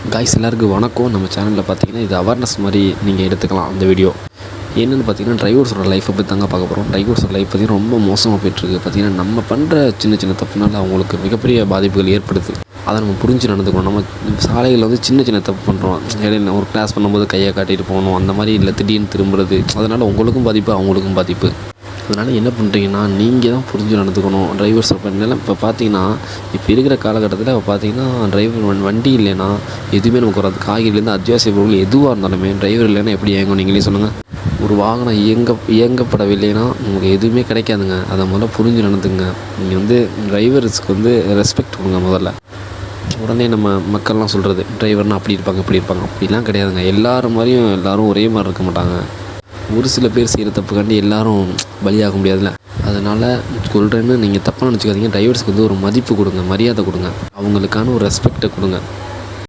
Guys எல்லாருக்கும் வணக்கம். நம்ம சேனலில் பார்த்தீங்கன்னா இது அவேர்னஸ் மாதிரி நீங்கள் எடுத்துக்கலாம். அந்த வீடியோ என்னென்னு பார்த்தீங்கன்னா டிரைவர்ஸோட லைஃப்பை பற்றி தாங்க பார்க்க போகிறோம். டிரைவர்ஸோட லைஃப் பற்றி ரொம்ப மோசமாக போயிட்டுருக்கு. பார்த்தீங்கன்னா நம்ம பண்ணுற சின்ன சின்ன தப்புனால அவங்களுக்கு மிகப்பெரிய பாதிப்புகள் ஏற்படுது. அதை நம்ம புரிஞ்சு நடந்துக்கணும். நம்ம சாலைகளில் வந்து சின்ன சின்ன தப்பு பண்ணுறோம். இடையில ஒரு கிளாஸ் பண்ணும்போது கையை காட்டிட்டு போகணும், அந்த மாதிரி இல்லை திடீர்னு திரும்புறது. அதனால் உங்களுக்கும் பாதிப்பு, அவங்களுக்கும் பாதிப்பு. அதனால் என்ன பண்ணுறீங்கன்னா நீங்கள் தான் புரிஞ்சு நடந்துக்கணும். டிரைவர்ஸ் இப்போ பார்த்தீங்கன்னா இப்போ இருக்கிற காலகட்டத்தில் பார்த்தீங்கன்னா டிரைவர் வண்டி இல்லைன்னா எதுவுமே நமக்கு வராது. காய்கறிலேருந்து அத்தியாவசிய பொருள் எதுவாக இருந்தாலுமே டிரைவர் இல்லைன்னா எப்படி இயங்கும் நீங்களே சொல்லுங்கள். ஒரு வாகனம் இயங்கப்படவில்லைன்னா உங்களுக்கு எதுவுமே கிடைக்காதுங்க. அதை முதல்ல புரிஞ்சு நடந்துங்க. நீங்கள் வந்து டிரைவர்ஸ்க்கு வந்து ரெஸ்பெக்ட் கொடுங்க முதல்ல. உடனே நம்ம மக்கள்லாம் சொல்கிறது டிரைவர்னால் அப்படி இருப்பாங்க இப்படி இருப்பாங்க, அப்படிலாம் கிடையாதுங்க. எல்லோரும் மாதிரியும் எல்லோரும் ஒரே மாதிரி இருக்க மாட்டாங்க. ஒரு சில பேர் செய்கிற தப்புக்காண்டி எல்லோரும் பலியாக முடியாதுல்ல. அதனால் சொல்கிறேன்னு நீங்கள் தப்பாக நினச்சிக்காதீங்க. டிரைவர்ஸ்க்கு வந்து ஒரு மதிப்பு கொடுங்க, மரியாதை கொடுங்க, அவங்களுக்கான ஒரு ரெஸ்பெக்டை கொடுங்க.